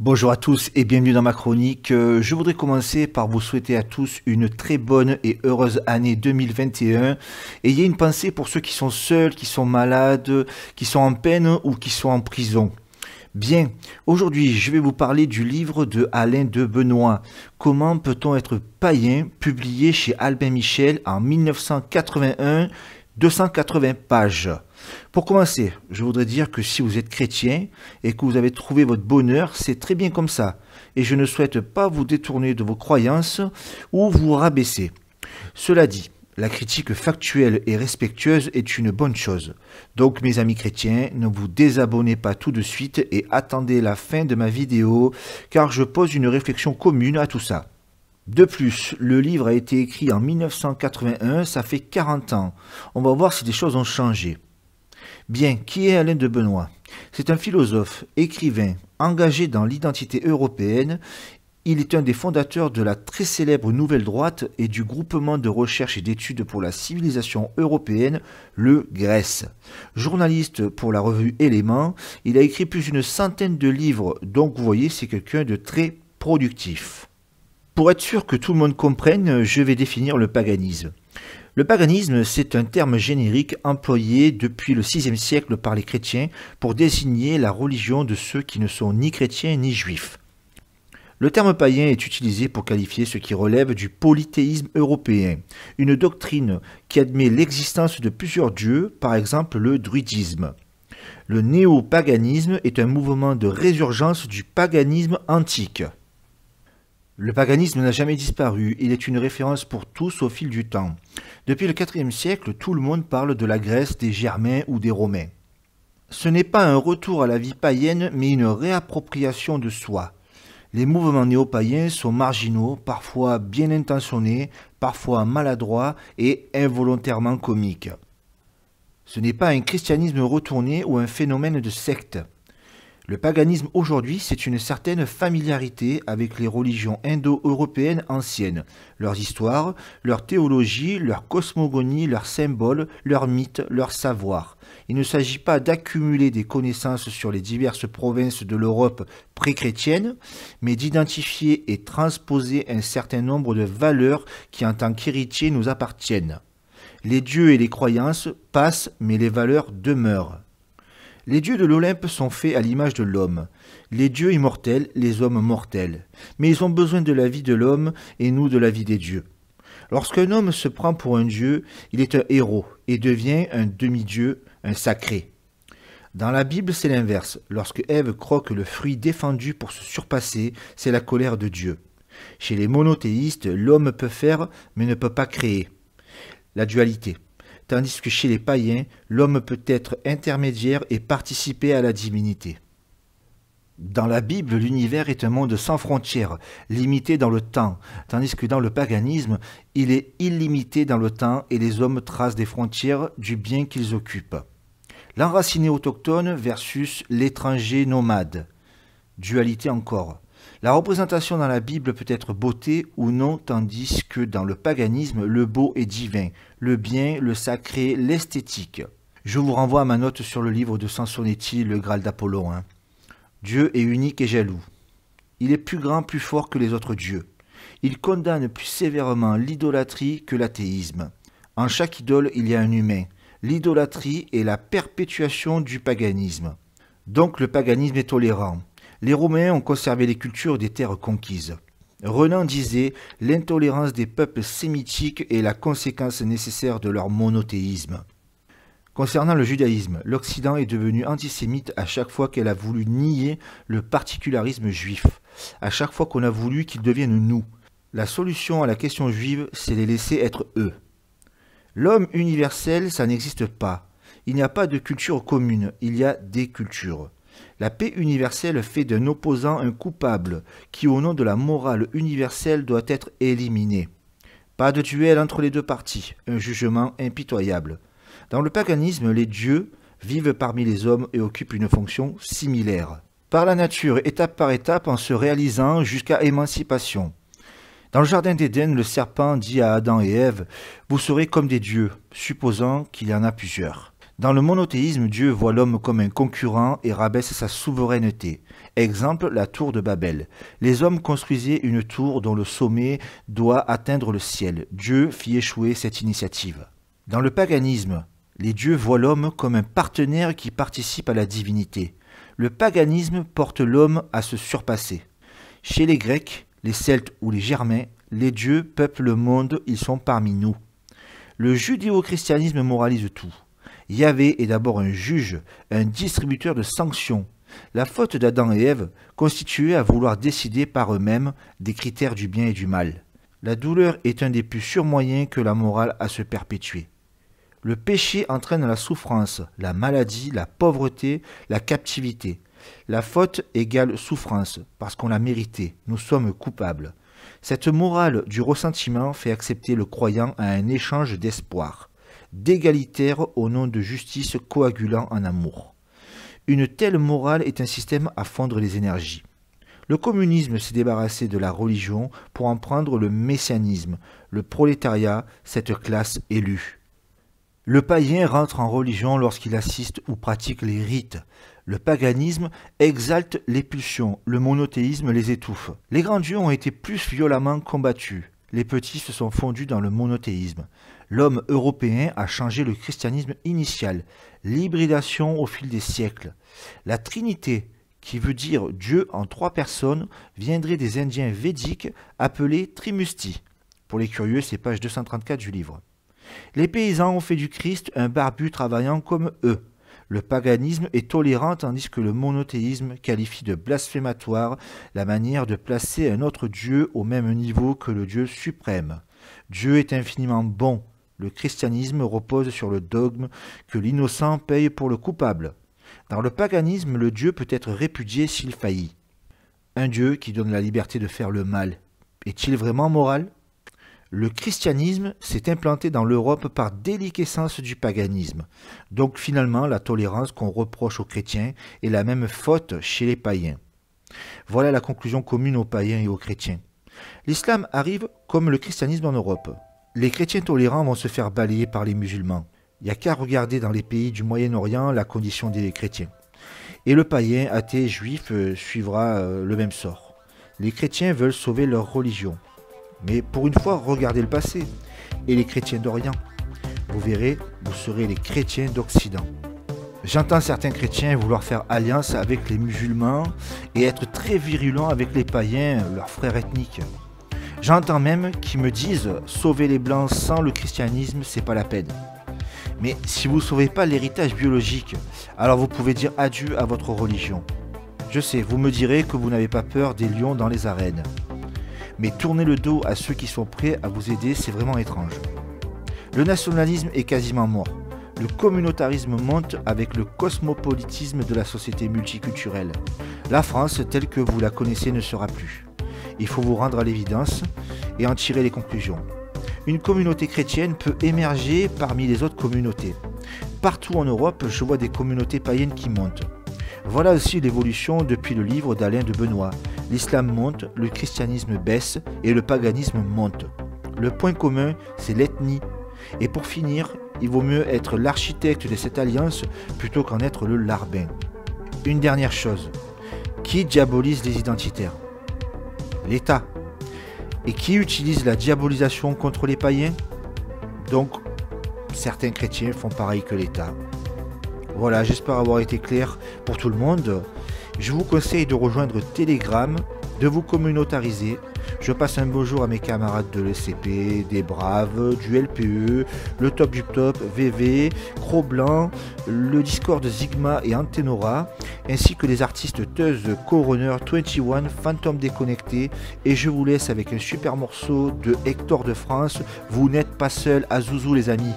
Bonjour à tous et bienvenue dans ma chronique. Je voudrais commencer par vous souhaiter à tous une très bonne et heureuse année 2021. Ayez une pensée pour ceux qui sont seuls, qui sont malades, qui sont en peine ou qui sont en prison. Bien, aujourd'hui je vais vous parler du livre de Alain de Benoist. Comment peut-on être païen, publié chez Albin Michel en 1981, 280 pages. Pour commencer, je voudrais dire que si vous êtes chrétien et que vous avez trouvé votre bonheur, c'est très bien comme ça. Et je ne souhaite pas vous détourner de vos croyances ou vous rabaisser. Cela dit, la critique factuelle et respectueuse est une bonne chose. Donc mes amis chrétiens, ne vous désabonnez pas tout de suite et attendez la fin de ma vidéo car je pose une réflexion commune à tout ça. De plus, le livre a été écrit en 1981, ça fait 40 ans. On va voir si des choses ont changé. Bien, qui est Alain de Benoist? C'est un philosophe, écrivain, engagé dans l'identité européenne. Il est un des fondateurs de la très célèbre Nouvelle Droite et du groupement de recherche et d'études pour la civilisation européenne, le GRES. Journaliste pour la revue Éléments, il a écrit plus d'une centaine de livres, donc vous voyez, c'est quelqu'un de très productif. Pour être sûr que tout le monde comprenne, je vais définir le paganisme. Le paganisme, c'est un terme générique employé depuis le VIe siècle par les chrétiens pour désigner la religion de ceux qui ne sont ni chrétiens ni juifs. Le terme païen est utilisé pour qualifier ce qui relève du polythéisme européen, une doctrine qui admet l'existence de plusieurs dieux, par exemple le druidisme. Le néopaganisme est un mouvement de résurgence du paganisme antique. Le paganisme n'a jamais disparu, il est une référence pour tous au fil du temps. Depuis le IVe siècle, tout le monde parle de la Grèce, des Germains ou des Romains. Ce n'est pas un retour à la vie païenne, mais une réappropriation de soi. Les mouvements néo-païens sont marginaux, parfois bien intentionnés, parfois maladroits et involontairement comiques. Ce n'est pas un christianisme retourné ou un phénomène de secte. Le paganisme aujourd'hui, c'est une certaine familiarité avec les religions indo-européennes anciennes, leurs histoires, leur théologie, leur cosmogonie, leurs symboles, leurs mythes, leurs savoirs. Il ne s'agit pas d'accumuler des connaissances sur les diverses provinces de l'Europe pré-chrétienne, mais d'identifier et transposer un certain nombre de valeurs qui en tant qu'héritiers nous appartiennent. Les dieux et les croyances passent, mais les valeurs demeurent. Les dieux de l'Olympe sont faits à l'image de l'homme, les dieux immortels, les hommes mortels. Mais ils ont besoin de la vie de l'homme et nous de la vie des dieux. Lorsqu'un homme se prend pour un dieu, il est un héros et devient un demi-dieu, un sacré. Dans la Bible, c'est l'inverse. Lorsque Ève croque le fruit défendu pour se surpasser, c'est la colère de Dieu. Chez les monothéistes, l'homme peut faire mais ne peut pas créer. La dualité. Tandis que chez les païens, l'homme peut être intermédiaire et participer à la divinité. Dans la Bible, l'univers est un monde sans frontières, limité dans le temps, tandis que dans le paganisme, il est illimité dans le temps et les hommes tracent des frontières du bien qu'ils occupent. L'enraciné autochtone versus l'étranger nomade. Dualité encore. La représentation dans la Bible peut être beauté ou non, tandis que dans le paganisme, le beau est divin, le bien, le sacré, l'esthétique. Je vous renvoie à ma note sur le livre de Sansonetti, le Graal d'Apollon. Dieu est unique et jaloux. Il est plus grand, plus fort que les autres dieux. Il condamne plus sévèrement l'idolâtrie que l'athéisme. En chaque idole, il y a un humain. L'idolâtrie est la perpétuation du paganisme. Donc le paganisme est tolérant. Les Romains ont conservé les cultures des terres conquises. Renan disait « L'intolérance des peuples sémitiques est la conséquence nécessaire de leur monothéisme ». Concernant le judaïsme, l'Occident est devenu antisémite à chaque fois qu'elle a voulu nier le particularisme juif, à chaque fois qu'on a voulu qu'ils deviennent nous. La solution à la question juive, c'est les laisser être eux. L'homme universel, ça n'existe pas. Il n'y a pas de culture commune, il y a des cultures. La paix universelle fait d'un opposant un coupable, qui au nom de la morale universelle doit être éliminé. Pas de duel entre les deux parties, un jugement impitoyable. Dans le paganisme, les dieux vivent parmi les hommes et occupent une fonction similaire. Par la nature, étape par étape, en se réalisant jusqu'à émancipation. Dans le jardin d'Éden, le serpent dit à Adam et Ève « Vous serez comme des dieux », supposant qu'il y en a plusieurs. Dans le monothéisme, Dieu voit l'homme comme un concurrent et rabaisse sa souveraineté. Exemple, la tour de Babel. Les hommes construisaient une tour dont le sommet doit atteindre le ciel. Dieu fit échouer cette initiative. Dans le paganisme, les dieux voient l'homme comme un partenaire qui participe à la divinité. Le paganisme porte l'homme à se surpasser. Chez les Grecs, les Celtes ou les Germains, les dieux peuplent le monde, ils sont parmi nous. Le judéo-christianisme moralise tout. Yahvé est d'abord un juge, un distributeur de sanctions. La faute d'Adam et Ève constituait à vouloir décider par eux-mêmes des critères du bien et du mal. La douleur est un des plus sûrs moyens que la morale a se perpétuer. Le péché entraîne la souffrance, la maladie, la pauvreté, la captivité. La faute égale souffrance, parce qu'on l'a mérité, nous sommes coupables. Cette morale du ressentiment fait accepter le croyant à un échange d'espoir, d'égalitaire au nom de justice coagulant en amour. Une telle morale est un système à fondre les énergies. Le communisme s'est débarrassé de la religion pour en prendre le messianisme, le prolétariat, cette classe élue. Le païen rentre en religion lorsqu'il assiste ou pratique les rites. Le paganisme exalte les pulsions, le monothéisme les étouffe. Les grands dieux ont été plus violemment combattus. Les petits se sont fondus dans le monothéisme. L'homme européen a changé le christianisme initial, l'hybridation au fil des siècles. La Trinité, qui veut dire Dieu en 3 personnes, viendrait des Indiens védiques appelés Trimusti. Pour les curieux, c'est page 234 du livre. Les paysans ont fait du Christ un barbu travaillant comme eux. Le paganisme est tolérant tandis que le monothéisme qualifie de blasphématoire la manière de placer un autre Dieu au même niveau que le Dieu suprême. Dieu est infiniment bon. Le christianisme repose sur le dogme que l'innocent paye pour le coupable. Dans le paganisme, le Dieu peut être répudié s'il faillit. Un Dieu qui donne la liberté de faire le mal, est-il vraiment moral ? Le christianisme s'est implanté dans l'Europe par déliquescence du paganisme. Donc finalement, la tolérance qu'on reproche aux chrétiens est la même faute chez les païens. Voilà la conclusion commune aux païens et aux chrétiens. L'islam arrive comme le christianisme en Europe. Les chrétiens tolérants vont se faire balayer par les musulmans. Il n'y a qu'à regarder dans les pays du Moyen-Orient la condition des chrétiens. Et le païen, athée, juif suivra le même sort. Les chrétiens veulent sauver leur religion. Mais pour une fois, regardez le passé et les chrétiens d'Orient. Vous verrez, vous serez les chrétiens d'Occident. J'entends certains chrétiens vouloir faire alliance avec les musulmans et être très virulents avec les païens, leurs frères ethniques. J'entends même qui me disent « sauver les blancs sans le christianisme, c'est pas la peine ». Mais si vous ne sauvez pas l'héritage biologique, alors vous pouvez dire adieu à votre religion. Je sais, vous me direz que vous n'avez pas peur des lions dans les arènes. Mais tourner le dos à ceux qui sont prêts à vous aider, c'est vraiment étrange. Le nationalisme est quasiment mort. Le communautarisme monte avec le cosmopolitisme de la société multiculturelle. La France, telle que vous la connaissez, ne sera plus. Il faut vous rendre à l'évidence et en tirer les conclusions. Une communauté chrétienne peut émerger parmi les autres communautés. Partout en Europe, je vois des communautés païennes qui montent. Voilà aussi l'évolution depuis le livre d'Alain de Benoît. L'islam monte, le christianisme baisse et le paganisme monte. Le point commun, c'est l'ethnie. Et pour finir, il vaut mieux être l'architecte de cette alliance plutôt qu'en être le larbin. Une dernière chose. Qui diabolise les identitaires ? L'État. Et qui utilise la diabolisation contre les païens ? Donc, certains chrétiens font pareil que l'État. Voilà, j'espère avoir été clair pour tout le monde. Je vous conseille de rejoindre Telegram, de vous communautariser. Je passe un beau jour à mes camarades de l'ECP, des Braves, du LPE, le Top du Top, VV, Cro-Blanc, le Discord Zigma et Antenora, ainsi que les artistes Teuz, Coroner, 21, Phantom Déconnecté. Et je vous laisse avec un super morceau de Hector de France. Vous n'êtes pas seul à Zouzou les amis.